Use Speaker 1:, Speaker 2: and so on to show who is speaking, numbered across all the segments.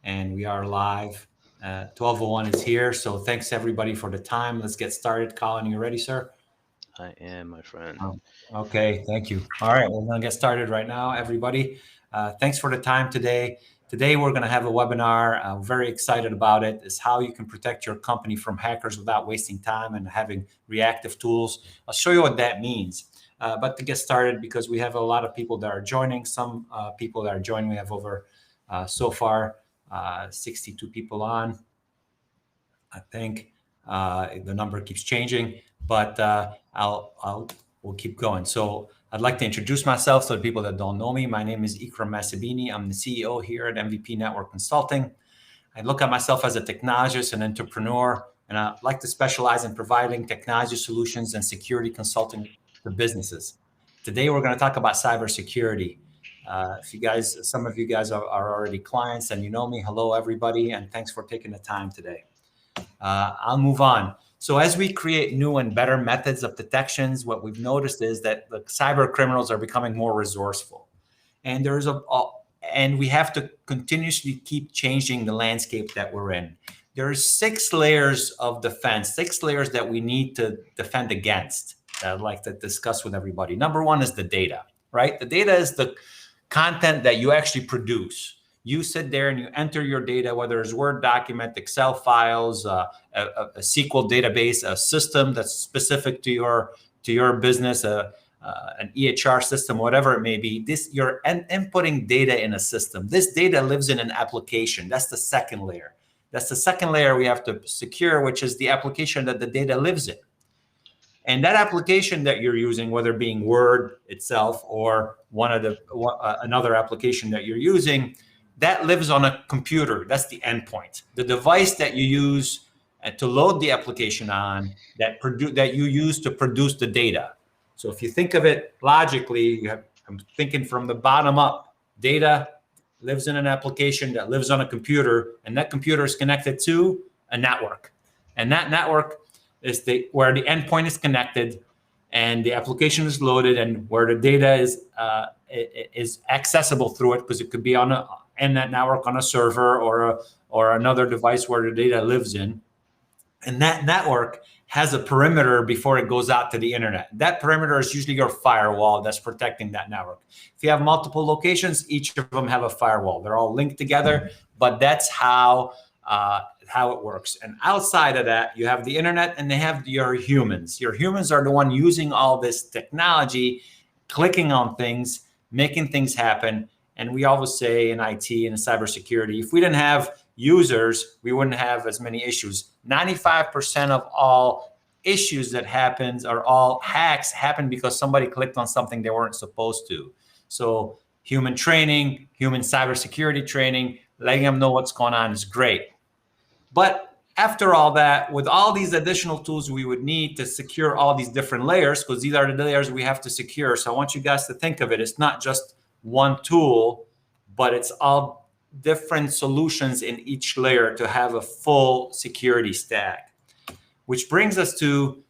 Speaker 1: and we are live. 12:01 is here, so thanks everybody for the time. Let's get started. Colin, you ready, sir?
Speaker 2: I am, my friend.
Speaker 1: Okay, thank you. All right, we're going to get started right now, everybody. Thanks for the time today. Today, we're going to have a webinar. I'm very excited about it. It's how you can protect your company from hackers without wasting time and having reactive tools. I'll show you what that means. But to get started, because we have a lot of people that are joining, some people that are joining, we have over so far 62 people on. I think the number keeps changing, but we'll keep going. So I'd like to introduce myself to the people that don't know me. My name is Ikram Massabini. I'm the CEO here at MVP Network Consulting. I look at myself as a technologist and entrepreneur, and I like to specialize in providing technology solutions and security consulting to businesses. Today, we're going to talk about cybersecurity. Some of you guys are already clients and you know me. Hello, everybody, and thanks for taking the time today. I'll move on. So as we create new and better methods of detections, what we've noticed is that the cyber criminals are becoming more resourceful. And and we have to continuously keep changing the landscape that we're in. There's 6 layers of defense, 6 layers that we need to defend against that I'd like to discuss with everybody. Number 1 is the data, right? The data is the content that you actually produce. You sit there and you enter your data, whether it's Word document, Excel files, a SQL database, a system that's specific to your business, an EHR system, whatever it may be. You're inputting data in a system. This data lives in an application. That's the second layer. That's the second layer we have to secure, which is the application that the data lives in. And that application that you're using, whether it being Word itself or another application that you're using, that lives on a computer. That's the endpoint. The device that you use to load the application on, that you use to produce the data. So if you think of it logically, I'm thinking from the bottom up. Data lives in an application that lives on a computer, and that computer is connected to a network. And that network is where the endpoint is connected, and the application is loaded, and where the data is accessible through it, because it could be in that network on a server or another device where the data lives in. And that network has a perimeter before it goes out to the internet. That perimeter is usually your firewall that's protecting that network. If you have multiple locations, each of them have a firewall. They're all linked together, but that's how it works. And outside of that, you have the internet, and they have your humans. Your humans are the one using all this technology, clicking on things, making things happen. And we always say in IT and in cybersecurity, if we didn't have users, we wouldn't have as many issues. 95% of all issues that happens, or all hacks, happen because somebody clicked on something they weren't supposed to. So human training, human cybersecurity training, letting them know what's going on is great. But after all that, with all these additional tools we would need to secure all these different layers, because these are the layers we have to secure. So I want you guys to think of it. It's not just one tool, but it's all different solutions in each layer to have a full security stack, which brings us to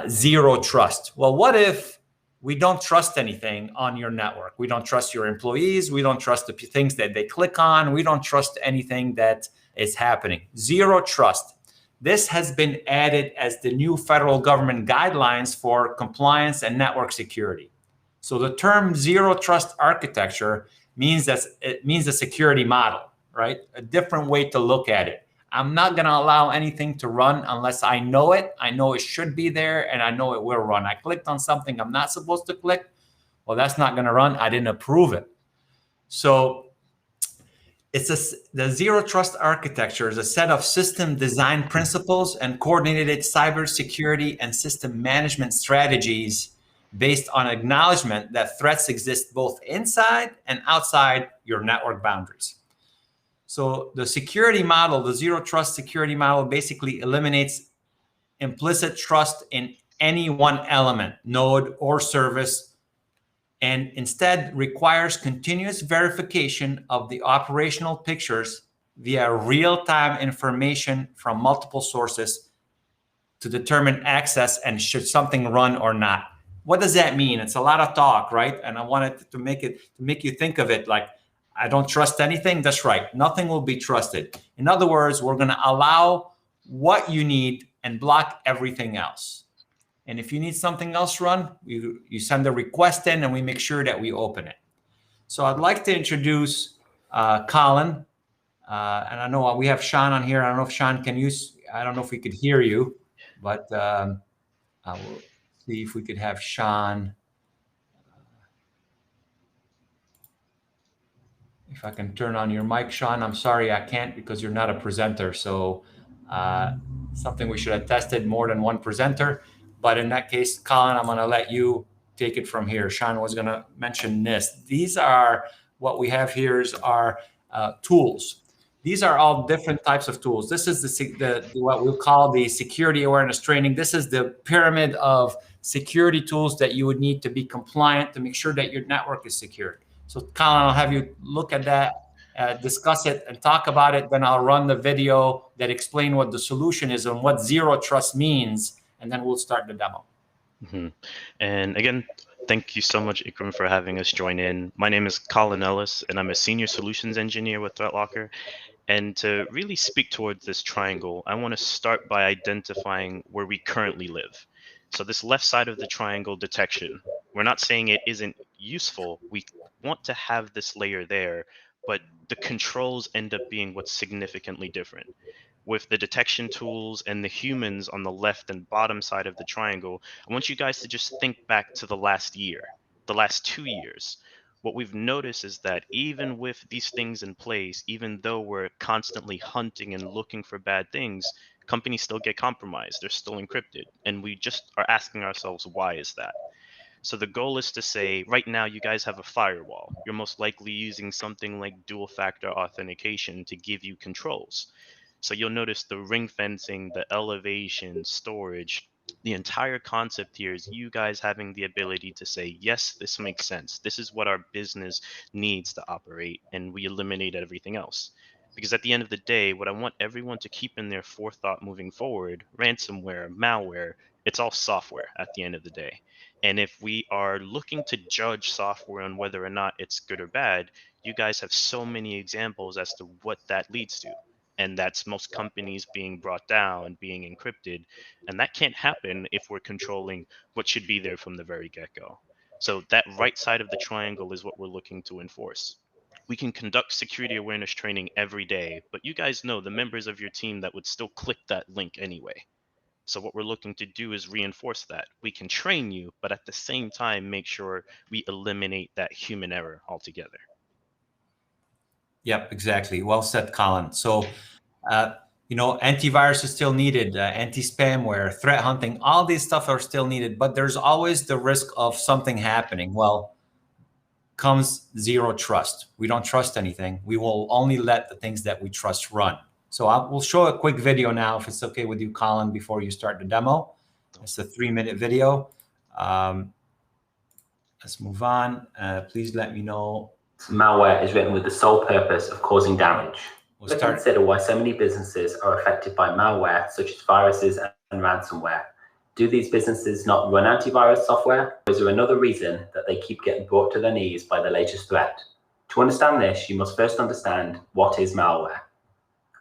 Speaker 1: zero trust. Well, what if we don't trust anything on your network? We don't trust your employees. We don't trust the things that they click on. We don't trust anything that is happening. Zero trust. This has been added as the new federal government guidelines for compliance and network security. So the term zero trust architecture means a security model, right? A different way to look at it. I'm not going to allow anything to run unless I know it. I know it should be there, and I know it will run. I clicked on something I'm not supposed to click. Well, that's not going to run. I didn't approve it. So the zero trust architecture is a set of system design principles and coordinated cybersecurity and system management strategies based on acknowledgement that threats exist both inside and outside your network boundaries. So the security model, the zero trust security model, basically eliminates implicit trust in any one element, node, or service, and instead requires continuous verification of the operational pictures via real-time information from multiple sources to determine access and should something run or not. What does that mean? It's a lot of talk, right? And I wanted to make you think of it like, I don't trust anything. That's right. Nothing will be trusted. In other words, we're going to allow what you need and block everything else. And if you need something else run, you send a request in and we make sure that we open it. So I'd like to introduce Colin. And I know we have Sean on here. I don't know if Sean can use, I don't know if we could hear you, but I will see if we could have Sean. If I can turn on your mic, Sean. I'm sorry, I can't because you're not a presenter. So something we should have tested more than one presenter. But in that case, Colin, I'm going to let you take it from here. Sean was going to mention NIST. These are what we have here is our tools. These are all different types of tools. This is the what we'll call the security awareness training. This is the pyramid of security tools that you would need to be compliant to make sure that your network is secured. So Colin, I'll have you look at that, discuss it and talk about it. Then I'll run the video that explain what the solution is and what zero trust means. And then we'll start the demo.
Speaker 2: Mm-hmm. And again, thank you so much, Ikram, for having us join in. My name is Colin Ellis, and I'm a senior solutions engineer with ThreatLocker. And to really speak towards this triangle, I want to start by identifying where we currently live. So this left side of the triangle, detection, we're not saying it isn't useful. We want to have this layer there, but the controls end up being what's significantly different. With the detection tools and the humans on the left and bottom side of the triangle, I want you guys to just think back to the last year, the last 2 years. What we've noticed is that even with these things in place, even though we're constantly hunting and looking for bad things, companies still get compromised. They're still encrypted. And we just are asking ourselves, why is that? So the goal is to say, right now, you guys have a firewall. You're most likely using something like dual factor authentication to give you controls. So you'll notice the ring fencing, the elevation, storage, the entire concept here is you guys having the ability to say, yes, this makes sense. This is what our business needs to operate, and we eliminate everything else. Because at the end of the day, what I want everyone to keep in their forethought moving forward, ransomware, malware, it's all software at the end of the day. And if we are looking to judge software on whether or not it's good or bad, you guys have so many examples as to what that leads to. And that's most companies being brought down, being encrypted. And that can't happen if we're controlling what should be there from the very get-go. So that right side of the triangle is what we're looking to enforce. We can conduct security awareness training every day, but you guys know the members of your team that would still click that link anyway. So what we're looking to do is reinforce that. We can train you, but at the same time, make sure we eliminate that human error altogether.
Speaker 1: Yep, exactly. Well said, Colin. So, antivirus is still needed, anti-spamware, threat hunting, all these stuff are still needed, but there's always the risk of something happening. Well, comes zero trust. We don't trust anything. We will only let the things that we trust run. So we'll show a quick video now, if it's okay with you, Colin, before you start the demo. It's a 3-minute video. Let's move on. Please let me know.
Speaker 3: Malware is written with the sole purpose of causing damage. Let's consider why so many businesses are affected by malware, such as viruses and ransomware. Do these businesses not run antivirus software? Or is there another reason that they keep getting brought to their knees by the latest threat? To understand this, you must first understand what is malware.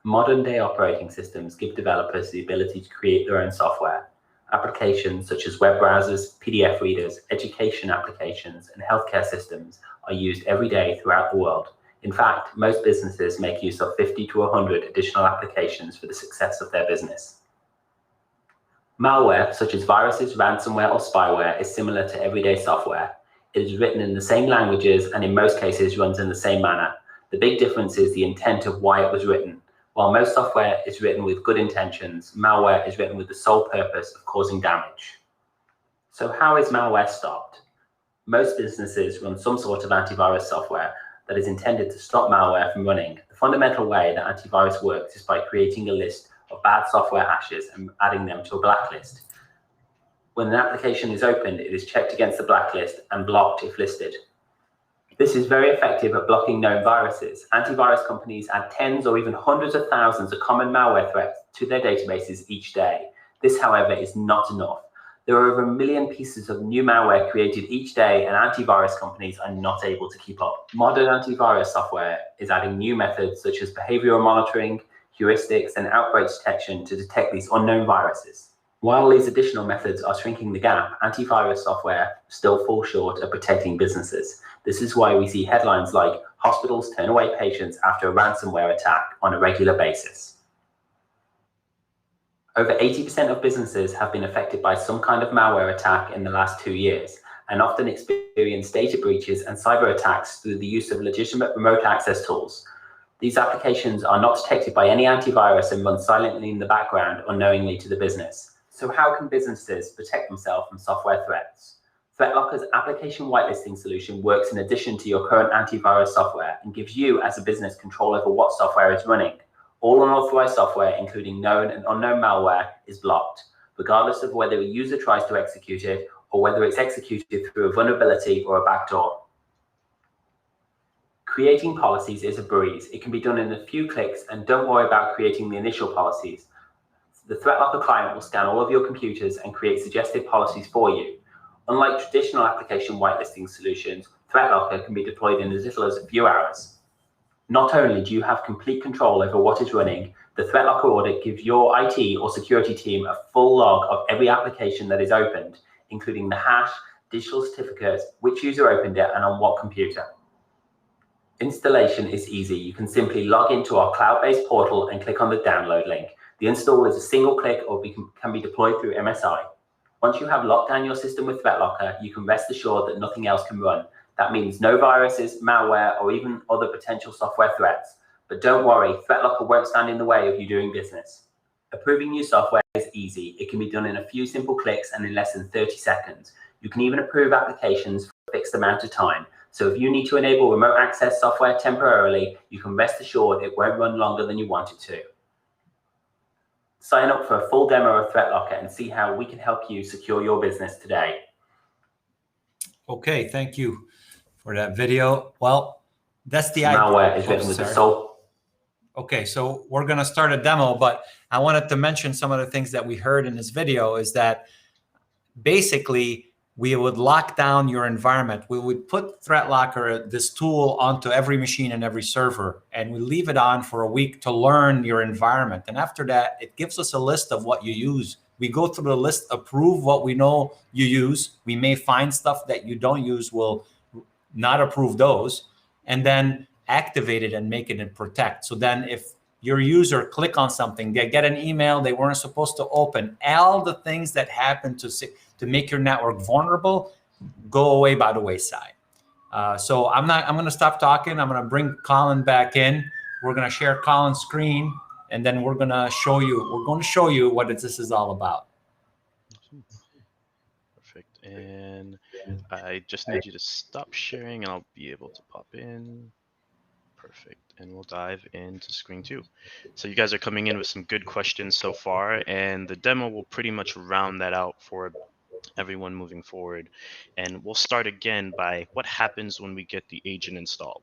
Speaker 3: Modern-day operating systems give developers the ability to create their own software. Applications such as web browsers, PDF readers, education applications, and healthcare systems are used every day throughout the world. In fact, most businesses make use of 50 to 100 additional applications for the success of their business. Malware, such as viruses, ransomware, or spyware, is similar to everyday software. It is written in the same languages and in most cases runs in the same manner. The big difference is the intent of why it was written. While most software is written with good intentions, malware is written with the sole purpose of causing damage. So how is malware stopped? Most businesses run some sort of antivirus software that is intended to stop malware from running. The fundamental way that antivirus works is by creating a list of bad software hashes and adding them to a blacklist. When an application is opened, it is checked against the blacklist and blocked if listed. This is very effective at blocking known viruses. Antivirus companies add tens or even hundreds of thousands of common malware threats to their databases each day. This, however, is not enough. There are over 1 million pieces of new malware created each day, and antivirus companies are not able to keep up. Modern antivirus software is adding new methods such as behavioral monitoring, heuristics, and outbreak detection to detect these unknown viruses. While these additional methods are shrinking the gap, antivirus software still falls short of protecting businesses. This is why we see headlines like "Hospitals turn away patients after a ransomware attack" on a regular basis. Over 80% of businesses have been affected by some kind of malware attack in the last 2 years, and often experience data breaches and cyber attacks through the use of legitimate remote access tools. These applications are not detected by any antivirus and run silently in the background unknowingly to the business. So how can businesses protect themselves from software threats? ThreatLocker's application whitelisting solution works in addition to your current antivirus software and gives you as a business control over what software is running. All unauthorized software, including known and unknown malware, is blocked, regardless of whether a user tries to execute it or whether it's executed through a vulnerability or a backdoor. Creating policies is a breeze. It can be done in a few clicks, and don't worry about creating the initial policies. The ThreatLocker client will scan all of your computers and create suggested policies for you. Unlike traditional application whitelisting solutions, ThreatLocker can be deployed in as little as a few hours. Not only do you have complete control over what is running, the ThreatLocker audit gives your IT or security team a full log of every application that is opened, including the hash, digital certificates, which user opened it, and on what computer. Installation is easy. You can simply log into our cloud-based portal and click on the download link. The install is a single click or can be deployed through MSI. Once you have locked down your system with ThreatLocker, you can rest assured that nothing else can run. That means no viruses, malware, or even other potential software threats. But don't worry, ThreatLocker won't stand in the way of you doing business. Approving new software is easy. It can be done in a few simple clicks and in less than 30 seconds. You can even approve applications for a fixed amount of time. So if you need to enable remote access software temporarily, you can rest assured it won't run longer than you want it to. Sign up for a full demo of ThreatLocker and see how we can help you secure your business today.
Speaker 1: Okay, thank you for that video. Well, that's the
Speaker 3: Malware is written with the soul.
Speaker 1: Okay, so we're going to start a demo, but I wanted to mention some of the things that we heard in this video is that basically we would lock down your environment. We would put ThreatLocker, this tool, onto every machine and every server, and we leave it on for a week to learn your environment. And after that, it gives us a list of what you use. We go through the list, approve what we know you use. We may find stuff that you don't use, we'll not approve those, and then activate it and make it in protect. So then if your user click on something, they get an email they weren't supposed to open, all the things that happen to make your network vulnerable go away by the wayside. So I'm going to stop talking. I'm going to bring Colin back in. We're going to share Colin's screen, and then we're going to show you what this is all about.
Speaker 2: Perfect. And I just need you to stop sharing and I'll be able to pop in. Perfect. And we'll dive into screen 2. So you guys are coming in with some good questions so far, and the demo will pretty much round that out for everyone moving forward. And we'll start again by what happens when we get the agent installed.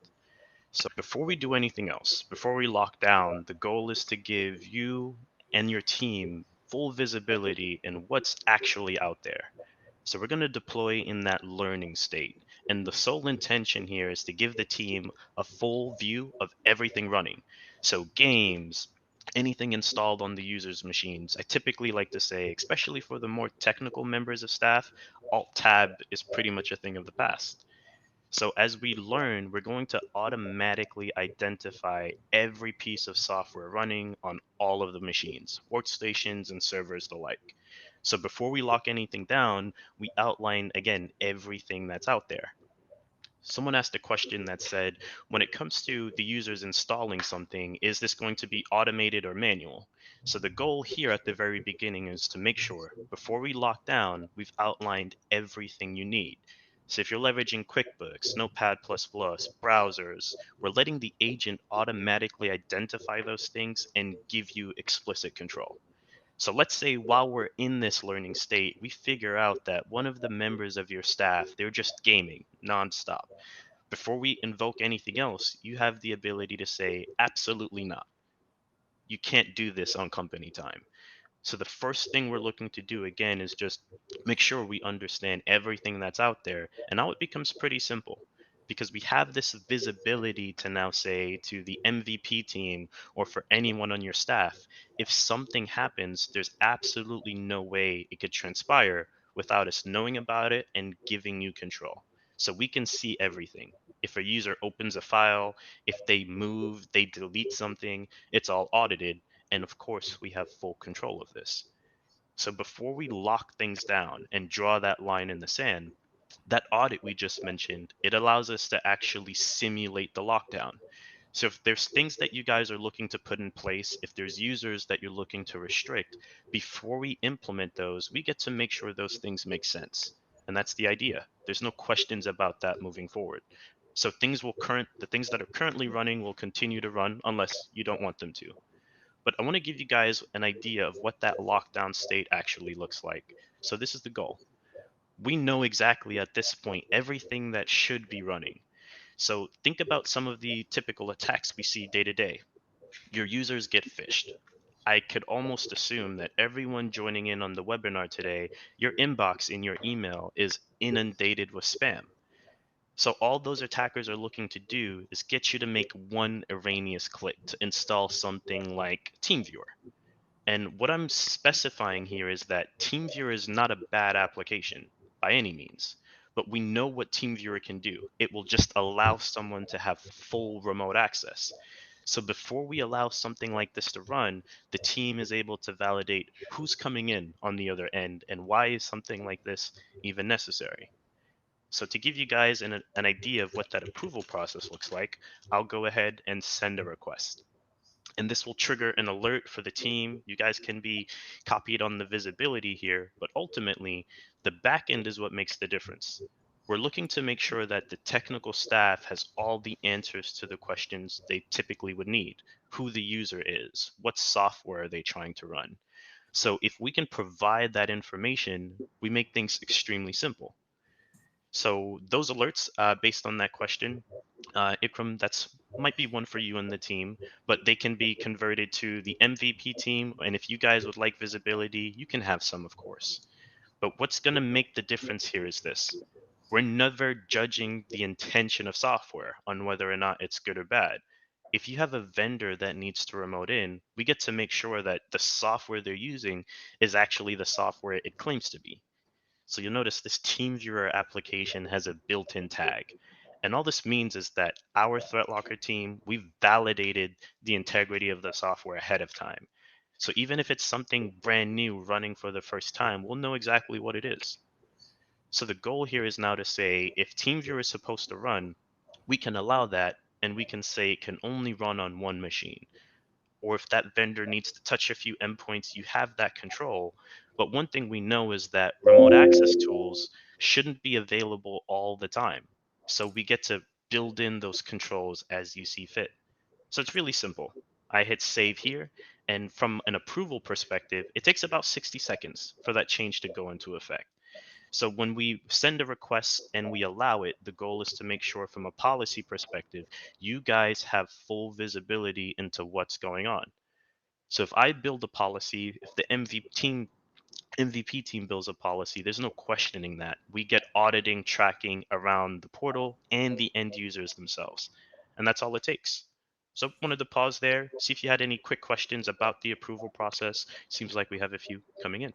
Speaker 2: So before we do anything else, before we lock down, the goal is to give you and your team full visibility in what's actually out there. So we're going to deploy in that learning state. And the sole intention here is to give the team a full view of everything running. So games, anything installed on the user's machines. I typically like to say, especially for the more technical members of staff, Alt-Tab is pretty much a thing of the past. So as we learn, we're going to automatically identify every piece of software running on all of the machines, workstations and servers alike. So before we lock anything down, we outline, again, everything that's out there. Someone asked a question that said, when it comes to the users installing something, is this going to be automated or manual? So the goal here at the very beginning is to make sure before we lock down, we've outlined everything you need. So if you're leveraging QuickBooks, Notepad++, browsers, we're letting the agent automatically identify those things and give you explicit control. So let's say while we're in this learning state, we figure out that one of the members of your staff, they're just gaming nonstop. Before we invoke anything else, you have the ability to say, absolutely not. You can't do this on company time. So the first thing we're looking to do again is just make sure we understand everything that's out there. And now it becomes pretty simple because we have this visibility to now say to the MVP team or for anyone on your staff, if something happens, there's absolutely no way it could transpire without us knowing about it and giving you control. So we can see everything. If a user opens a file, if they move, they delete something, it's all audited. And of course, we have full control of this. So before we lock things down and draw that line in the sand, that audit we just mentioned, it allows us to actually simulate the lockdown. So if there's things that you guys are looking to put in place, if there's users that you're looking to restrict, before we implement those, we get to make sure those things make sense. And that's the idea. There's no questions about that moving forward. So the things that are currently running will continue to run unless you don't want them to. But I want to give you guys an idea of what that lockdown state actually looks like. So this is the goal. We know exactly at this point everything that should be running. So think about some of the typical attacks we see day to day. Your users get phished. I could almost assume that everyone joining in on the webinar today, your inbox in your email is inundated with spam. So all those attackers are looking to do is get you to make one erroneous click to install something like TeamViewer. And what I'm specifying here is that TeamViewer is not a bad application by any means, but we know what TeamViewer can do. It will just allow someone to have full remote access. So before we allow something like this to run, the team is able to validate who's coming in on the other end and why is something like this even necessary. So to give you guys an idea of what that approval process looks like, I'll go ahead and send a request, and this will trigger an alert for the team. You guys can be copied on the visibility here, but ultimately, the back end is what makes the difference. We're looking to make sure that the technical staff has all the answers to the questions they typically would need. Who the user is, what software are they trying to run. So if we can provide that information, we make things extremely simple. So those alerts, based on that question, Ikram, that's might be one for you and the team, but they can be converted to the MVP team. And if you guys would like visibility, you can have some, of course. But what's going to make the difference here is this. We're never judging the intention of software on whether or not it's good or bad. If you have a vendor that needs to remote in, we get to make sure that the software they're using is actually the software it claims to be. So you'll notice this TeamViewer application has a built-in tag. And all this means is that our threat locker team, we've validated the integrity of the software ahead of time. So even if it's something brand new running for the first time, we'll know exactly what it is. So the goal here is now to say if TeamViewer is supposed to run, we can allow that and we can say it can only run on one machine, or if that vendor needs to touch a few endpoints, you have that control. But one thing we know is that remote access tools shouldn't be available all the time. So we get to build in those controls as you see fit. So it's really simple. I hit save here, and from an approval perspective, it takes about 60 seconds for that change to go into effect. So when we send a request and we allow it, the goal is to make sure from a policy perspective, you guys have full visibility into what's going on. So if I build a policy, if the MVP team builds a policy, there's no questioning that. We get auditing, tracking around the portal and the end users themselves. And that's all it takes. So wanted to pause there, see if you had any quick questions about the approval process. Seems like we have a few coming in.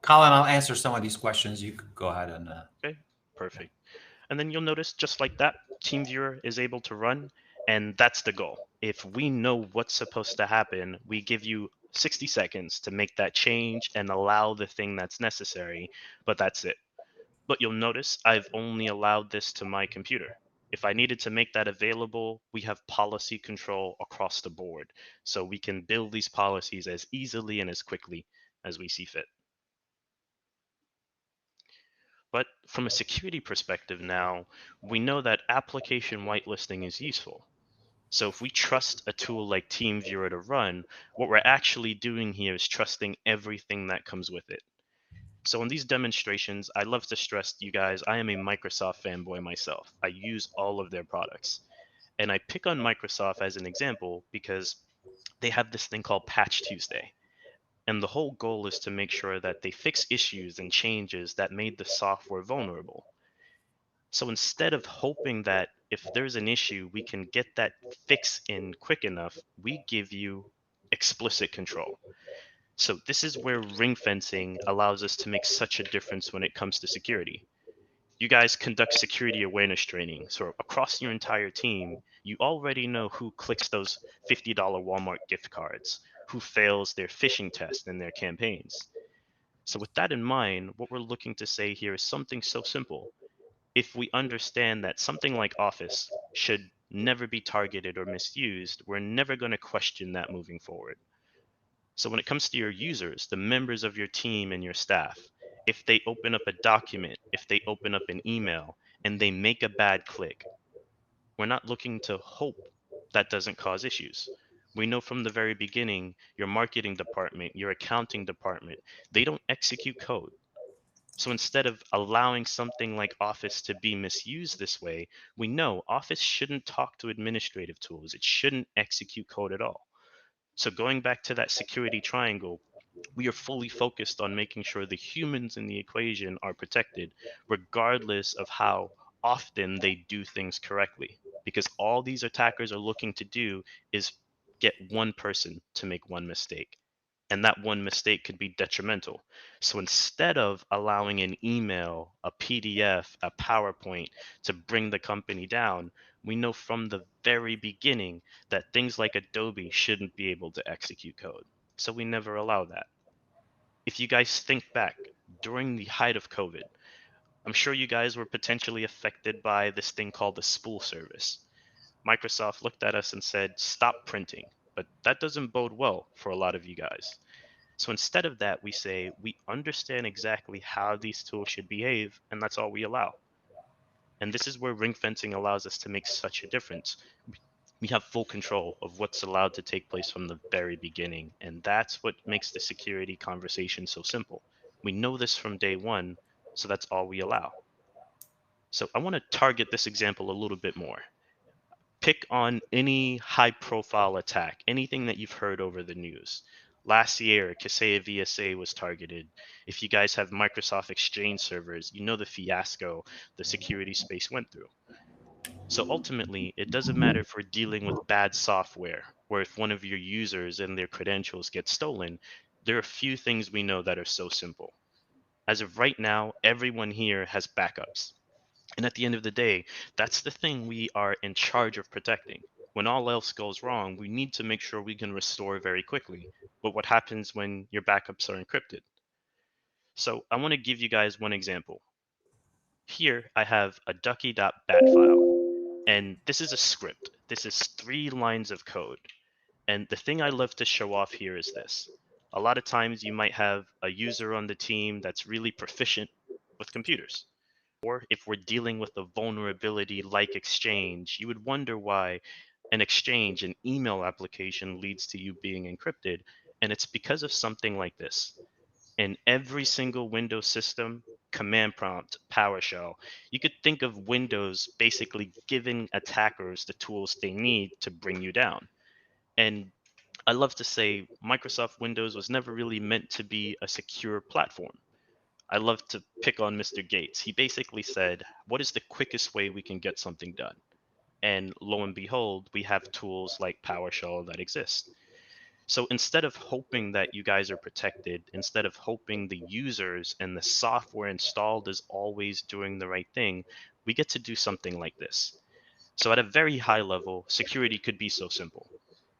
Speaker 1: Colin, I'll answer some of these questions. You could go ahead and.
Speaker 2: Okay, perfect. And then you'll notice just like that, TeamViewer is able to run, and that's the goal. If we know what's supposed to happen, we give you 60 seconds to make that change and allow the thing that's necessary, but that's it. But you'll notice I've only allowed this to my computer. If I needed to make that available, we have policy control across the board. So we can build these policies as easily and as quickly as we see fit. But from a security perspective now, we know that application whitelisting is useful. So if we trust a tool like TeamViewer to run, what we're actually doing here is trusting everything that comes with it. So in these demonstrations, I love to stress to you guys, I am a Microsoft fanboy myself. I use all of their products. And I pick on Microsoft as an example because they have this thing called Patch Tuesday. And the whole goal is to make sure that they fix issues and changes that made the software vulnerable. So instead of hoping that if there's an issue, we can get that fix in quick enough, we give you explicit control. So this is where ring fencing allows us to make such a difference when it comes to security. You guys conduct security awareness training. So across your entire team, you already know who clicks those $50 Walmart gift cards, who fails their phishing test in their campaigns. So with that in mind, what we're looking to say here is something so simple. If we understand that something like Office should never be targeted or misused, we're never going to question that moving forward. So when it comes to your users, the members of your team and your staff, if they open up a document, if they open up an email, and they make a bad click, we're not looking to hope that doesn't cause issues. We know from the very beginning, your marketing department, your accounting department, they don't execute code. So instead of allowing something like Office to be misused this way, we know Office shouldn't talk to administrative tools. It shouldn't execute code at all. So going back to that security triangle, we are fully focused on making sure the humans in the equation are protected, regardless of how often they do things correctly. Because all these attackers are looking to do is get one person to make one mistake. And that one mistake could be detrimental. So instead of allowing an email, a PDF, a PowerPoint to bring the company down, we know from the very beginning that things like Adobe shouldn't be able to execute code. So we never allow that. If you guys think back during the height of COVID, I'm sure you guys were potentially affected by this thing called the spool service. Microsoft looked at us and said, stop printing. But that doesn't bode well for a lot of you guys. So instead of that, we say we understand exactly how these tools should behave, and that's all we allow. And this is where ring fencing allows us to make such a difference. We have full control of what's allowed to take place from the very beginning. And that's what makes the security conversation so simple. We know this from day one, so that's all we allow. So I want to target this example a little bit more. Pick on any high profile attack, anything that you've heard over the news. Last year, Kaseya VSA was targeted. If you guys have Microsoft Exchange servers, you know the fiasco the security space went through. So ultimately, it doesn't matter if we're dealing with bad software or if one of your users and their credentials get stolen. There are a few things we know that are so simple. As of right now, everyone here has backups. And at the end of the day, that's the thing we are in charge of protecting. When all else goes wrong, we need to make sure we can restore very quickly. But what happens when your backups are encrypted? So I want to give you guys one example. Here I have a ducky.bat file, and this is a script. This is 3 lines of code. And the thing I love to show off here is this. A lot of times you might have a user on the team that's really proficient with computers. Or if we're dealing with a vulnerability like Exchange, you would wonder why an Exchange, an email application, leads to you being encrypted. And it's because of something like this. In every single Windows system, command prompt, PowerShell, you could think of Windows basically giving attackers the tools they need to bring you down. And I love to say Microsoft Windows was never really meant to be a secure platform. I love to pick on Mr. Gates. He basically said, what is the quickest way we can get something done? And lo and behold, we have tools like PowerShell that exist. So instead of hoping that you guys are protected, instead of hoping the users and the software installed is always doing the right thing, we get to do something like this. So at a very high level, security could be so simple.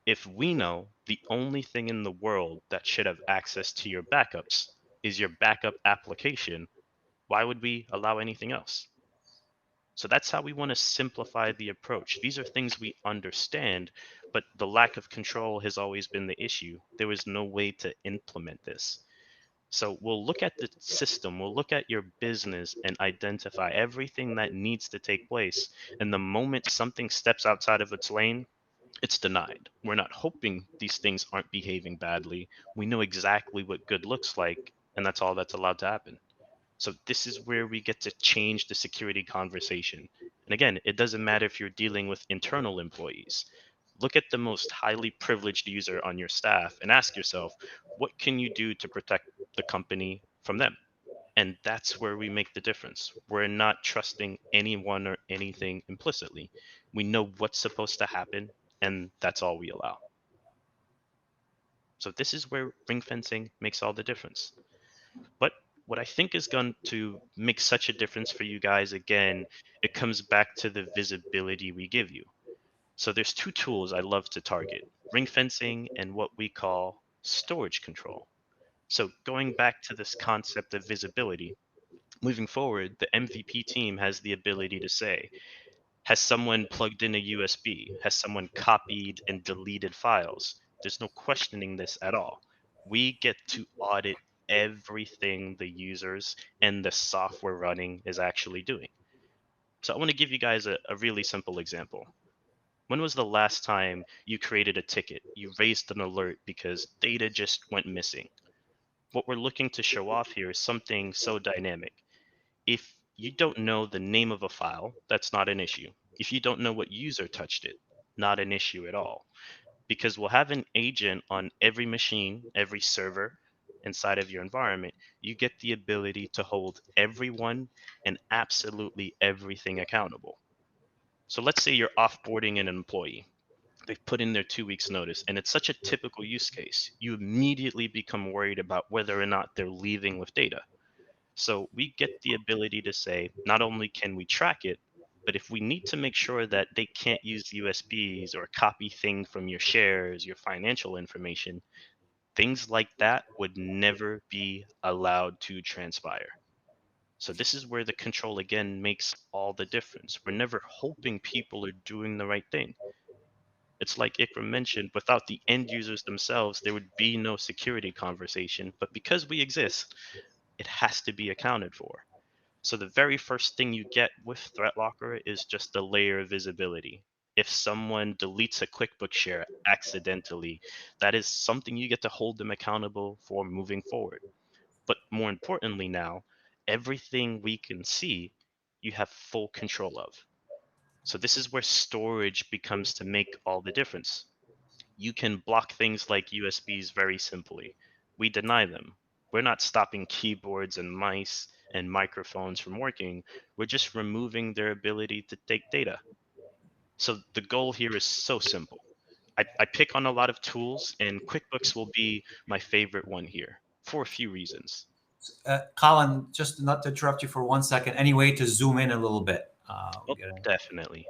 Speaker 2: If we know the only thing in the world that should have access to your backups is your backup application, why would we allow anything else? So that's how we want to simplify the approach. These are things we understand, but the lack of control has always been the issue. There was no way to implement this. So we'll look at the system, we'll look at your business and identify everything that needs to take place. And the moment something steps outside of its lane, it's denied. We're not hoping these things aren't behaving badly. We know exactly what good looks like, and that's all that's allowed to happen. So this is where we get to change the security conversation. And again, it doesn't matter if you're dealing with internal employees. Look at the most highly privileged user on your staff and ask yourself, what can you do to protect the company from them? And that's where we make the difference. We're not trusting anyone or anything implicitly. We know what's supposed to happen, and that's all we allow. So this is where ring fencing makes all the difference. But what I think is going to make such a difference for you guys, again, it comes back to the visibility we give you. So there's two tools I love to target: ring fencing and what we call storage control. So going back to this concept of visibility, moving forward, the MVP team has the ability to say, has someone plugged in a USB? Has someone copied and deleted files? There's no questioning this at all. We get to audit everything the users and the software running is actually doing. So I want to give you guys a really simple example. When was the last time you created a ticket? You raised an alert because data just went missing. What we're looking to show off here is something so dynamic. If you don't know the name of a file, that's not an issue. If you don't know what user touched it, not an issue at all. Because we'll have an agent on every machine, every server inside of your environment. You get the ability to hold everyone and absolutely everything accountable. So let's say you're offboarding an employee. They've put in their 2 weeks notice, and it's such a typical use case. You immediately become worried about whether or not they're leaving with data. So we get the ability to say, not only can we track it, but if we need to make sure that they can't use USBs or copy things from your shares, your financial information, things like that would never be allowed to transpire. So this is where the control again makes all the difference. We're never hoping people are doing the right thing. It's like Ikram mentioned, without the end users themselves, there would be no security conversation. But because we exist, it has to be accounted for. So the very first thing you get with ThreatLocker is just the layer of visibility. If someone deletes a QuickBooks share accidentally, that is something you get to hold them accountable for moving forward. But more importantly now, everything we can see, you have full control of. So this is where storage becomes to make all the difference. You can block things like USBs very simply. We deny them. We're not stopping keyboards and mice and microphones from working. We're just removing their ability to take data. So the goal here is so simple. I pick on a lot of tools, and QuickBooks will be my favorite one here for a few reasons.
Speaker 1: Colin, just not to interrupt you for 1 second, any way to zoom in a little bit?
Speaker 2: Oh, definitely.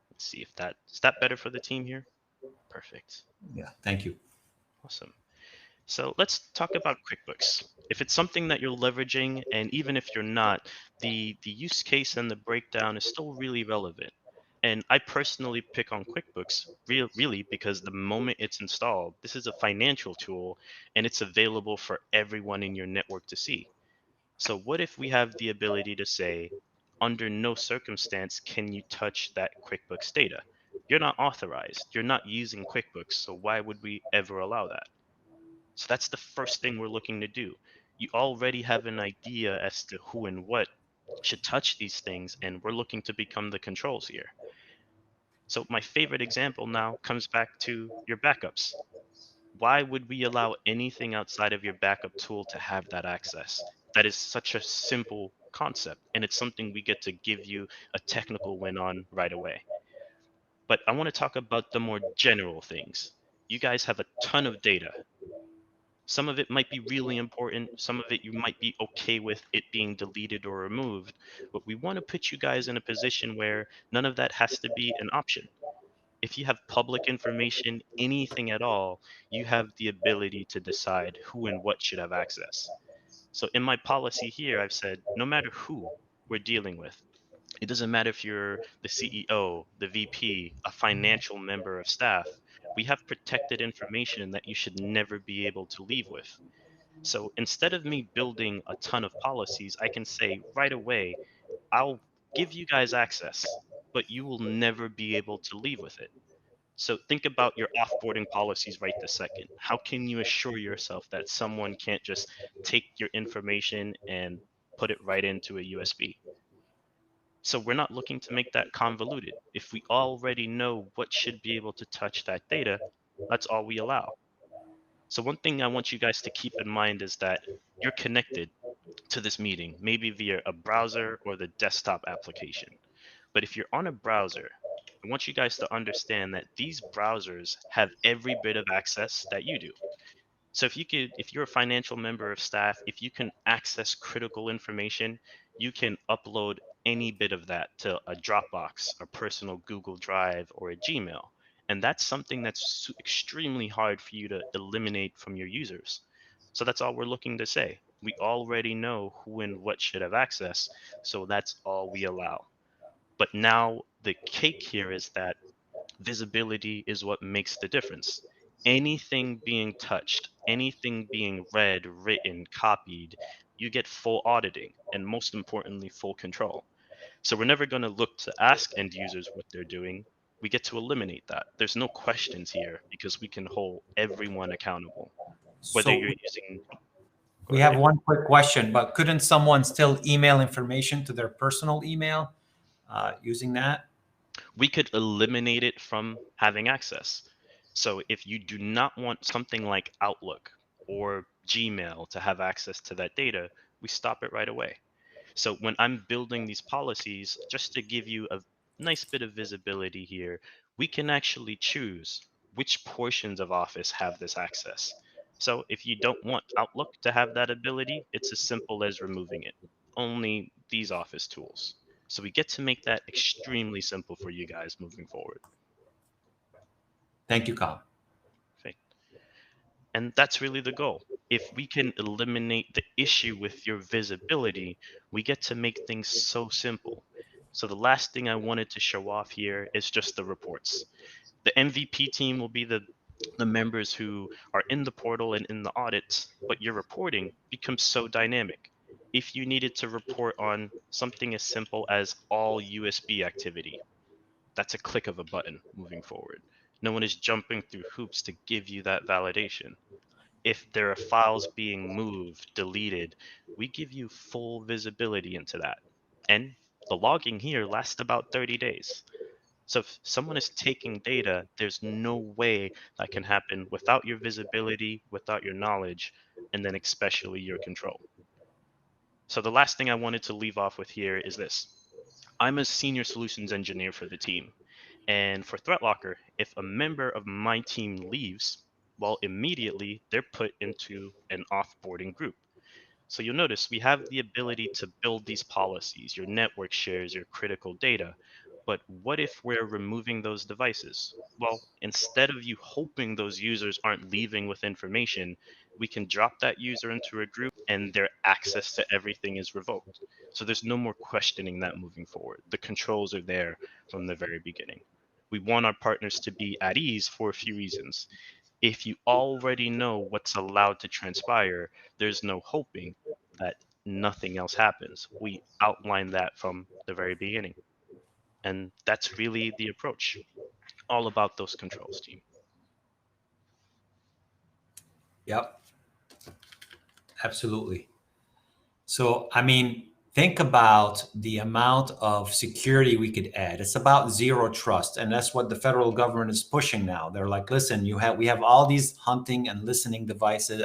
Speaker 2: Let's see if that is that better for the team here. Perfect.
Speaker 1: Yeah, thank you.
Speaker 2: Awesome. So let's talk about QuickBooks. If it's something that you're leveraging, and even if you're not, the use case and the breakdown is still really relevant. And I personally pick on QuickBooks really because the moment it's installed, this is a financial tool and it's available for everyone in your network to see. So what if we have the ability to say, under no circumstance can you touch that QuickBooks data? You're not authorized. You're not using QuickBooks, so why would we ever allow that? So that's the first thing we're looking to do. You already have an idea as to who and what should touch these things, and we're looking to become the controls here. So my favorite example now comes back to your backups. Why would we allow anything outside of your backup tool to have that access? That is such a simple concept, and it's something we get to give you a technical win on right away. But I want to talk about the more general things. You guys have a ton of data. Some of it might be really important. Some of it you might be okay with it being deleted or removed. But we want to put you guys in a position where none of that has to be an option. If you have public information, anything at all, you have the ability to decide who and what should have access. So in my policy here, I've said no matter who we're dealing with, it doesn't matter if you're the CEO, the VP, a financial member of staff, we have protected information that you should never be able to leave with. So instead of me building a ton of policies, I can say right away, I'll give you guys access, but you will never be able to leave with it. So think about your offboarding policies right this second. How can you assure yourself that someone can't just take your information and put it right into a USB? So we're not looking to make that convoluted. If we already know what should be able to touch that data, that's all we allow. So one thing I want you guys to keep in mind is that you're connected to this meeting, maybe via a browser or the desktop application. But if you're on a browser, I want you guys to understand that these browsers have every bit of access that you do. So if you're a financial member of staff, if you can access critical information, you can upload any bit of that to a Dropbox, a personal Google Drive, or a Gmail. And that's something that's extremely hard for you to eliminate from your users. So that's all we're looking to say. We already know who and what should have access, so that's all we allow. But now the cake here is that visibility is what makes the difference. Anything being touched, anything being read, written, copied, you get full auditing and most importantly, full control. So we're never going to look to ask end users what they're doing. We get to eliminate that. There's no questions here because we can hold everyone accountable. Whether
Speaker 1: So
Speaker 2: you're using, go
Speaker 1: we
Speaker 2: ahead.
Speaker 1: have one quick question, but couldn't someone still email information to their personal email using that?
Speaker 2: We could eliminate it from having access. So if you do not want something like Outlook or Gmail to have access to that data, we stop it right away. So when I'm building these policies, just to give you a nice bit of visibility here, we can actually choose which portions of Office have this access. So if you don't want Outlook to have that ability, it's as simple as removing it. Only these Office tools. So we get to make that extremely simple for you guys moving forward.
Speaker 1: Thank you, Colin.
Speaker 2: Okay. And that's really the goal. If we can eliminate the issue with your visibility, we get to make things so simple. So the last thing I wanted to show off here is just the reports. The MVP team will be the members who are in the portal and in the audits, but your reporting becomes so dynamic. If you needed to report on something as simple as all USB activity, that's a click of a button moving forward. No one is jumping through hoops to give you that validation. If there are files being moved, deleted, we give you full visibility into that. And the logging here lasts about 30 days. So if someone is taking data, there's no way that can happen without your visibility, without your knowledge, and then especially your control. So the last thing I wanted to leave off with here is this. I'm a senior solutions engineer for the team. And for ThreatLocker, if a member of my team leaves, well, immediately they're put into an offboarding group. So you'll notice we have the ability to build these policies, your network shares, your critical data. But what if we're removing those devices? Well, instead of you hoping those users aren't leaving with information, we can drop that user into a group and their access to everything is revoked. So there's no more questioning that moving forward. The controls are there from the very beginning. We want our partners to be at ease for a few reasons. If you already know what's allowed to transpire, there's no hoping that nothing else happens. We outline that from the very beginning. And that's really the approach. All about those controls, team.
Speaker 1: Yep, absolutely. So, I mean, think about the amount of security we could add. It's about zero trust, and that's what the federal government is pushing now. They're like, listen, we have all these hunting and listening devices,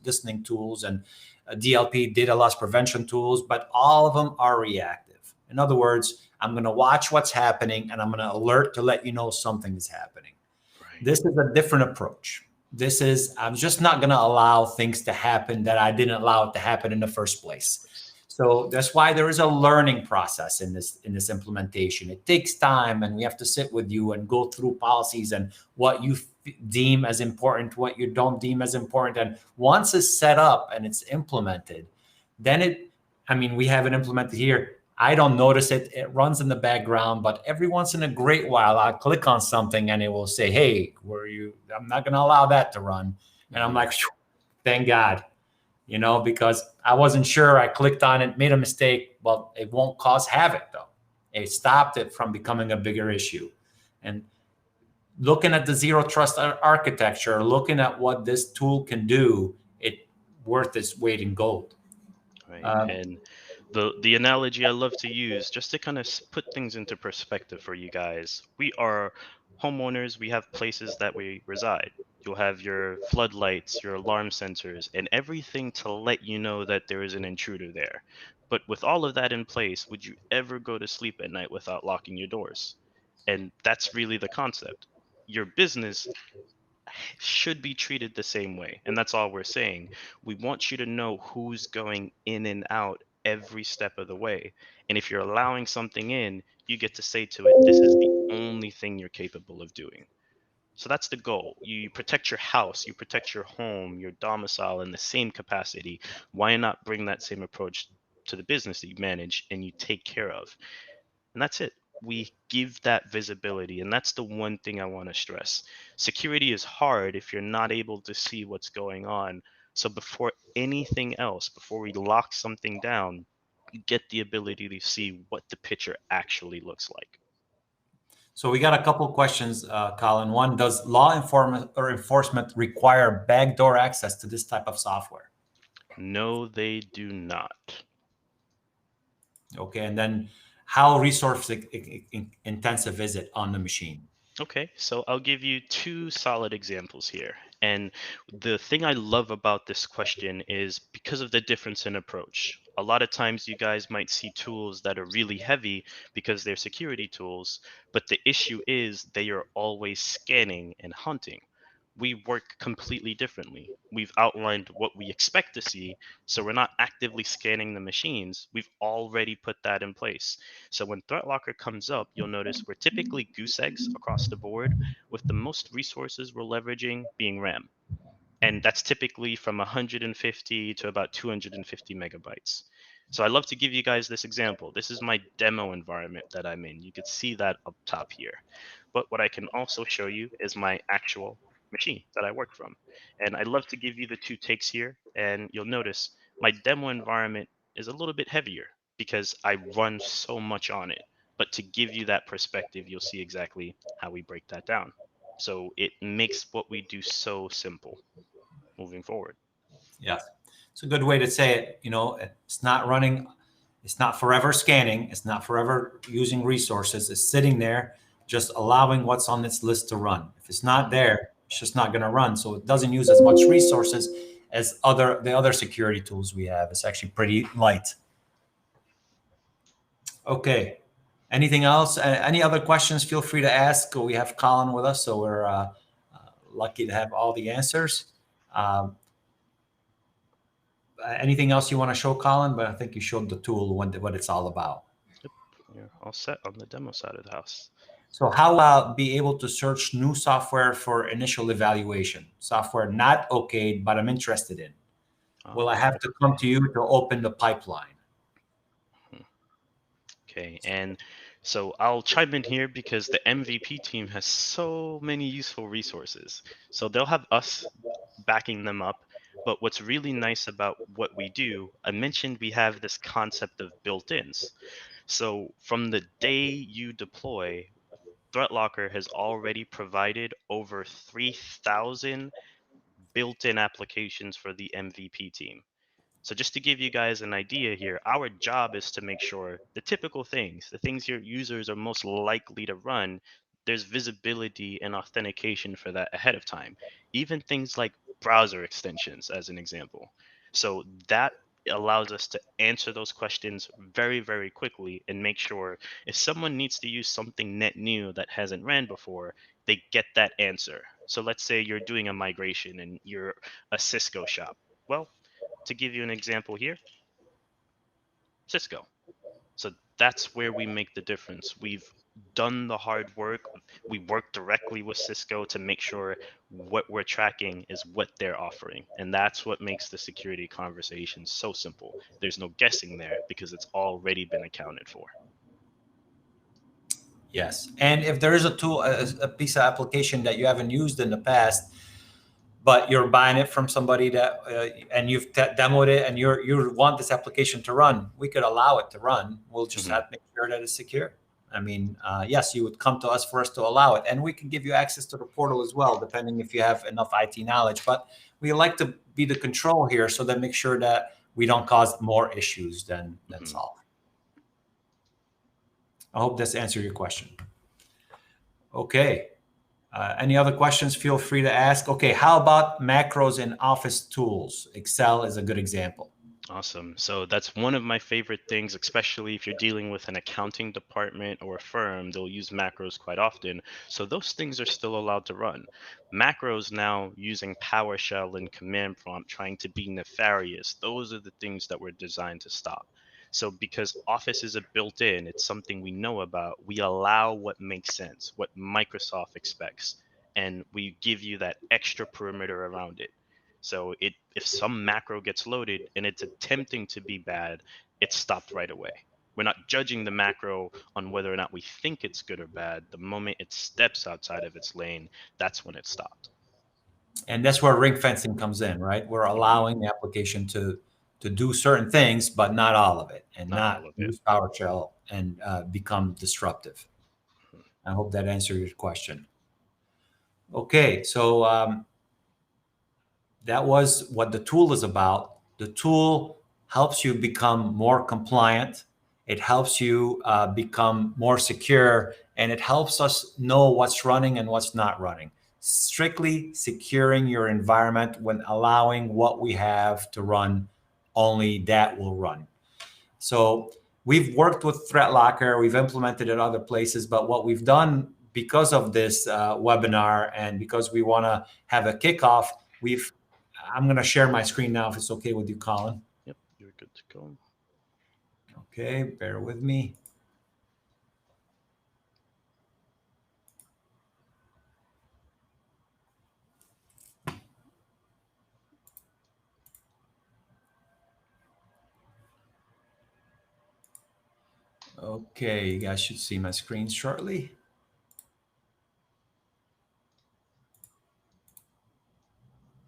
Speaker 1: listening tools, and DLP, data loss prevention tools, but all of them are reactive. In other words, I'm going to watch what's happening, and I'm going to alert to let you know something is happening.
Speaker 2: Right.
Speaker 1: This is a different approach. I'm just not going to allow things to happen that I didn't allow it to happen in the first place. So that's why there is a learning process in this implementation. It takes time, and we have to sit with you and go through policies and what you deem as important, what you don't deem as important. And once it's set up and it's implemented, then we have it implemented here. I don't notice it. It runs in the background, but every once in a great while, I'll click on something and it will say, hey, I'm not going to allow that to run. And I'm like, thank God, because I wasn't sure. I clicked on it, made a mistake. Well, it won't cause havoc though. It stopped it from becoming a bigger issue. And looking at the zero trust architecture, looking at what this tool can do, it worth its weight in gold.
Speaker 2: Right. And the analogy I love to use, just to kind of put things into perspective for you guys, we are homeowners. We have places that we reside. You'll have your floodlights, your alarm sensors, and everything to let you know that there is an intruder there. But with all of that in place, would you ever go to sleep at night without locking your doors? And that's really the concept. Your business should be treated the same way. And that's all we're saying. We want you to know who's going in and out every step of the way. And if you're allowing something in, you get to say to it, this is the only thing you're capable of doing. So that's the goal. You protect your house, you protect your home, your domicile in the same capacity. Why not bring that same approach to the business that you manage and you take care of? And that's it. We give that visibility. And that's the one thing I want to stress. Security is hard if you're not able to see what's going on. So before anything else, before we lock something down, you get the ability to see what the picture actually looks like.
Speaker 1: So we got a couple questions, Colin. One, does law enforcement require backdoor access to this type of software?
Speaker 2: No, they do not.
Speaker 1: Okay, and then how resource intensive is it on the machine?
Speaker 2: Okay, so I'll give you two solid examples here. And the thing I love about this question is because of the difference in approach. A lot of times you guys might see tools that are really heavy because they're security tools, but the issue is they are always scanning and hunting. We work completely differently. We've outlined what we expect to see, so we're not actively scanning the machines. We've already put that in place. So when ThreatLocker comes up, you'll notice we're typically goose eggs across the board, with the most resources we're leveraging being RAM. And that's typically from 150 to about 250 megabytes. So I love to give you guys this example. This is my demo environment that I'm in. You could see that up top here. But what I can also show you is my actual machine that I work from. And I love to give you the two takes here. And you'll notice my demo environment is a little bit heavier because I run so much on it. But to give you that perspective, you'll see exactly how we break that down. So it makes what we do so simple moving forward.
Speaker 1: Yes, it's a good way to say it. It's not running, it's not forever scanning, it's not forever using resources. It's sitting there, just allowing what's on its list to run. If it's not there, it's just not going to run. So it doesn't use as much resources as the other security tools we have. It's actually pretty light. Okay. Anything else? Any other questions? Feel free to ask. We have Colin with us, so we're lucky to have all the answers. Anything else you want to show, Colin? But I think you showed the tool, what it's all about.
Speaker 2: Yep, you're all set on the demo side of the house.
Speaker 1: So how be able to search new software for initial evaluation? Software not okayed, but I'm interested in. Will I have to come to you to open the pipeline?
Speaker 2: Okay, and so I'll chime in here because the MVP team has so many useful resources. So they'll have us backing them up. But what's really nice about what we do, I mentioned we have this concept of built-ins. So from the day you deploy, ThreatLocker has already provided over 3,000 built-in applications for the MVP team. So just to give you guys an idea here, our job is to make sure the typical things, the things your users are most likely to run, there's visibility and authentication for that ahead of time. Even things like browser extensions, as an example. So that allows us to answer those questions very, very quickly and make sure if someone needs to use something net new that hasn't ran before, they get that answer. So let's say you're doing a migration and you're a Cisco shop. Well, to give you an example here, Cisco. So that's where we make the difference. We've done the hard work. We work directly with Cisco to make sure what we're tracking is what they're offering. And that's what makes the security conversation so simple. There's no guessing there because it's already been accounted for.
Speaker 1: Yes. And if there is a tool, a piece of application that you haven't used in the past, but you're buying it from somebody that and you've demoed it and you want this application to run, we could allow it to run. We'll just have to make sure that it's secure. I mean, yes, you would come to us for us to allow it, and we can give you access to the portal as well, depending if you have enough IT knowledge. But we like to be the control here, so that make sure that we don't cause more issues than solve. I hope this answered your question. Okay. Any other questions? Feel free to ask. Okay, how about macros in Office tools? Excel is a good example.
Speaker 2: Awesome. So that's one of my favorite things, especially if you're dealing with an accounting department or a firm, they'll use macros quite often. So those things are still allowed to run. Macros now using PowerShell and command prompt trying to be nefarious, those are the things that were designed to stop. So because Office is a built-in, it's something we know about, we allow what makes sense, what Microsoft expects, and we give you that extra perimeter around it. So if some macro gets loaded and it's attempting to be bad, it's stopped right away. We're not judging the macro on whether or not we think it's good or bad. The moment it steps outside of its lane, that's when it's stopped.
Speaker 1: And that's where ring fencing comes in, right? We're allowing the application to do certain things, but not all of it, and
Speaker 2: Not all
Speaker 1: not
Speaker 2: of it.
Speaker 1: use PowerShell and become disruptive. I hope that answered your question. Okay, so that was what the tool is about. The tool helps you become more compliant. It helps you become more secure, and it helps us know what's running and what's not running. Strictly securing your environment when allowing what we have to run, only that will run. So we've worked with ThreatLocker, we've implemented it other places, but what we've done because of this webinar and because we want to have a kickoff, I'm going to share my screen now if it's okay with you, Colin.
Speaker 2: Yep, you're good to go.
Speaker 1: Okay, bear with me. Okay, you guys should see my screen shortly.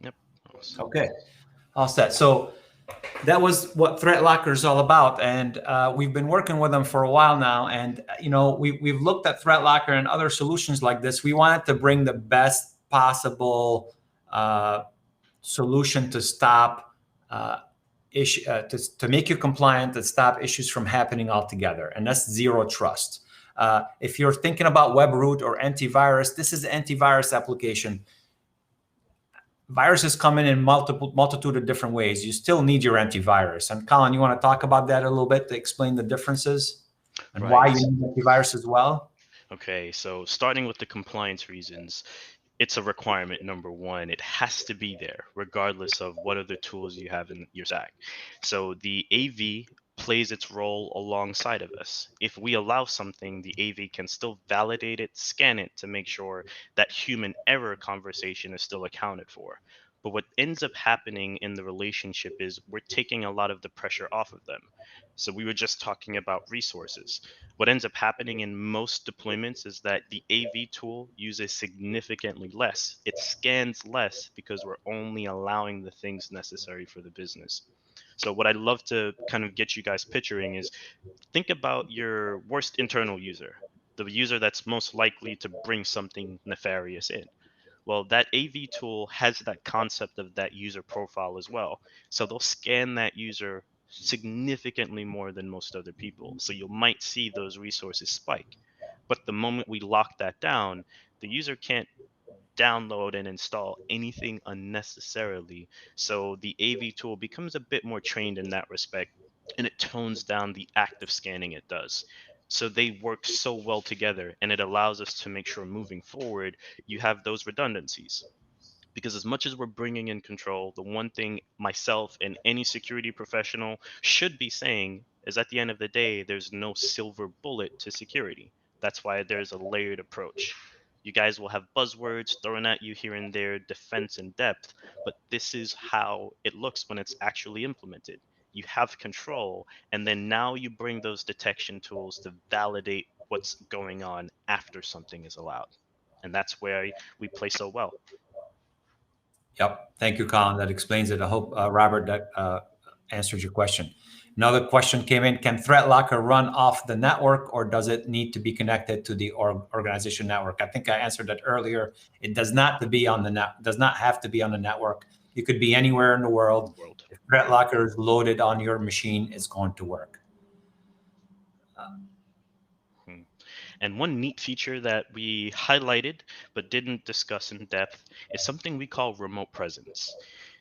Speaker 2: Yep. Awesome.
Speaker 1: Okay, all set. So that was what ThreatLocker is all about, and we've been working with them for a while now. And we've looked at ThreatLocker and other solutions like this. We wanted to bring the best possible solution to stop to make you compliant, to stop issues from happening altogether, and that's zero trust. If you're thinking about WebRoot or antivirus, this is an antivirus application. Viruses come in multitude of different ways. You still need your antivirus. And Colin, you want to talk about that a little bit to explain the differences and why you need antivirus as well?
Speaker 2: Okay, so starting with the compliance reasons, it's a requirement, number one. It has to be there, regardless of what other tools you have in your stack. So the AV plays its role alongside of us. If we allow something, the AV can still validate it, scan it to make sure that human error conversation is still accounted for. But what ends up happening in the relationship is we're taking a lot of the pressure off of them. So we were just talking about resources. What ends up happening in most deployments is that the AV tool uses significantly less. It scans less because we're only allowing the things necessary for the business. So what I'd love to kind of get you guys picturing is think about your worst internal user, the user that's most likely to bring something nefarious in. Well, that AV tool has that concept of that user profile as well. So they'll scan that user significantly more than most other people. So you might see those resources spike. But the moment we lock that down, the user can't download and install anything unnecessarily. So the AV tool becomes a bit more trained in that respect, and it tones down the active scanning it does. So they work so well together, and it allows us to make sure moving forward, you have those redundancies. Because as much as we're bringing in control, the one thing myself and any security professional should be saying is at the end of the day, there's no silver bullet to security. That's why there's a layered approach. You guys will have buzzwords thrown at you here and there, defense and depth, but this is how it looks when it's actually implemented. You have control, and then now you bring those detection tools to validate what's going on after something is allowed. And that's where we play so well.
Speaker 1: Yep. Thank you, Colin. That explains it. I hope, Robert, that answers your question. Another question came in: can ThreatLocker run off the network, or does it need to be connected to the organization network? I think I answered that earlier. It does not have to be on the network. You could be anywhere in the world. If ThreatLocker is loaded on your machine, it's going to work.
Speaker 2: And one neat feature that we highlighted but didn't discuss in depth is something we call remote presence.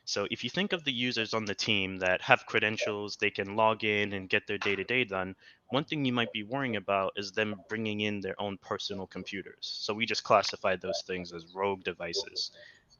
Speaker 2: So if you think of the users on the team that have credentials, they can log in and get their day-to-day done, one thing you might be worrying about is them bringing in their own personal computers. So we just classified those things as rogue devices.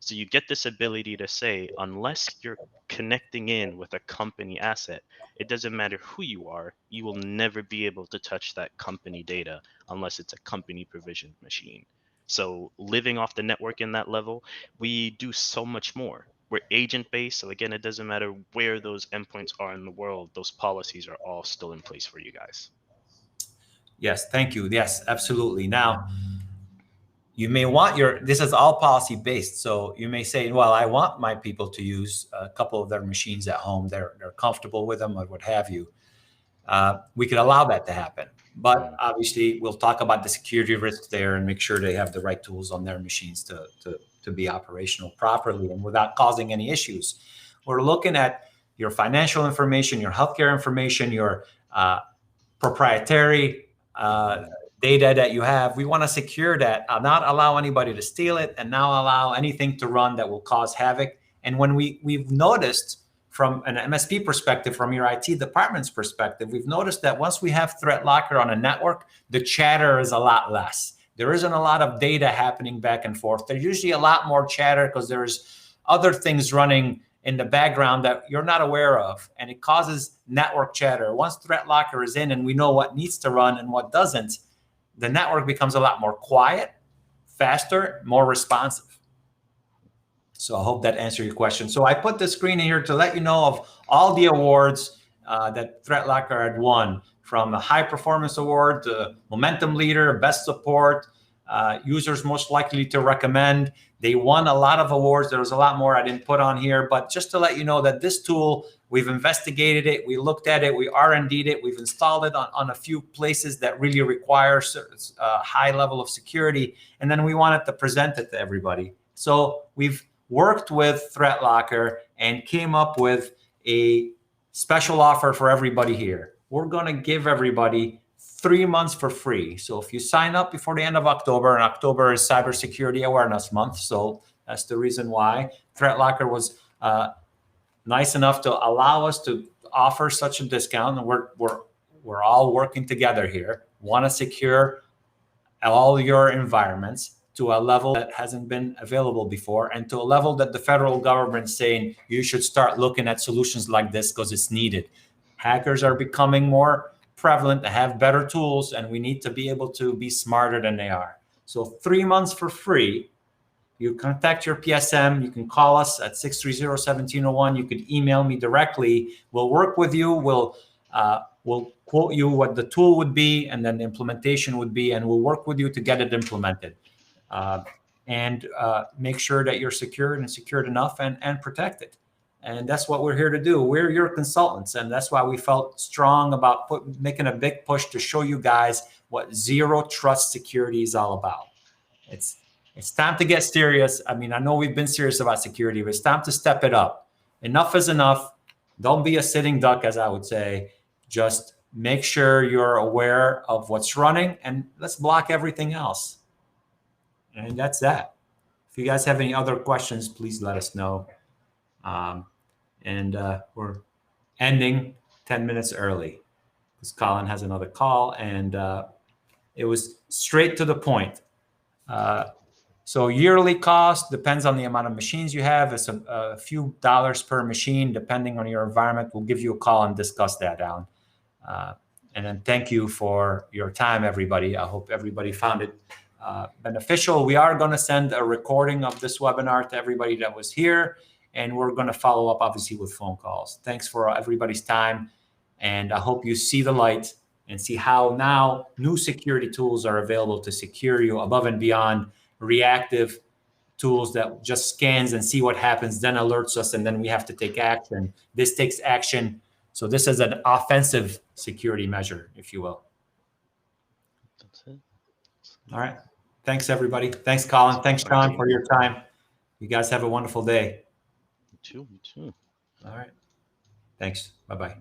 Speaker 2: So you get this ability to say, unless you're connecting in with a company asset, it doesn't matter who you are, you will never be able to touch that company data unless it's a company provisioned machine. So living off the network in that level, we do so much more. We're agent based. So again, it doesn't matter where those endpoints are in the world, those policies are all still in place for you guys.
Speaker 1: Yes, thank you. Yes, absolutely. Now, you may want this is all policy based. So you may say, well, I want my people to use a couple of their machines at home. They're comfortable with them or what have you. We could allow that to happen. But obviously, we'll talk about the security risks there and make sure they have the right tools on their machines to be operational properly and without causing any issues. We're looking at your financial information, your healthcare information, your proprietary data that you have. We want to secure that, not allow anybody to steal it, and now allow anything to run that will cause havoc. And when we've noticed from an MSP perspective, from your IT department's perspective, we've noticed that once we have ThreatLocker on a network, the chatter is a lot less. There isn't a lot of data happening back and forth. There's usually a lot more chatter because there's other things running in the background that you're not aware of, and it causes network chatter. Once ThreatLocker is in and we know what needs to run and what doesn't, the network becomes a lot more quiet, faster, more responsive. So I hope that answered your question. So I put the screen in here to let you know of all the awards that ThreatLocker had won, from a high performance award to momentum leader, best support, users most likely to recommend. They won a lot of awards. There was a lot more I didn't put on here, but just to let you know that this tool, we've investigated it, we looked at it, we R&D'd it, we've installed it on a few places that really require a high level of security, and then we wanted to present it to everybody. So we've worked with ThreatLocker and came up with a special offer for everybody here. We're going to give everybody 3 months for free. So if you sign up before the end of October, and October is Cybersecurity Awareness Month, so that's the reason why ThreatLocker was nice enough to allow us to offer such a discount. And we're all working together here. Want to secure all your environments to a level that hasn't been available before, and to a level that the federal government is saying you should start looking at solutions like this because it's needed. Hackers are becoming more prevalent, to have better tools, and we need to be able to be smarter than they are. So 3 months for free. You contact your PSM. You can call us at 630-1701. You could email me directly. We'll work with you. We'll quote you what the tool would be and then the implementation would be, and we'll work with you to get it implemented. And make sure that you're secured and secured enough and protected. And that's what we're here to do. We're your consultants, and that's why we felt strong about making a big push to show you guys what zero trust security is all about. It's time to get serious. I mean, I know we've been serious about security, but it's time to step it up. Enough is enough. Don't be a sitting duck, as I would say. Just make sure you're aware of what's running, and let's block everything else. And that's that. If you guys have any other questions, please let us know. We're ending 10 minutes early because Colin has another call, and it was straight to the point. So yearly cost depends on the amount of machines you have. It's a few dollars per machine, depending on your environment. We'll give you a call and discuss that, Alan. And then thank you for your time, everybody. I hope everybody found it beneficial. We are going to send a recording of this webinar to everybody that was here, and we're going to follow up, obviously, with phone calls. Thanks for everybody's time, and I hope you see the light and see how now new security tools are available to secure you above and beyond reactive tools that just scans and see what happens, then alerts us, and then we have to take action. This takes action So this is an offensive security measure, if you will.
Speaker 2: That's it.
Speaker 1: All right. Thanks, everybody. Thanks, Colin. Thanks, Sean, for your time. You guys have a wonderful day.
Speaker 2: You too. You too.
Speaker 1: All right. Thanks. Bye-bye.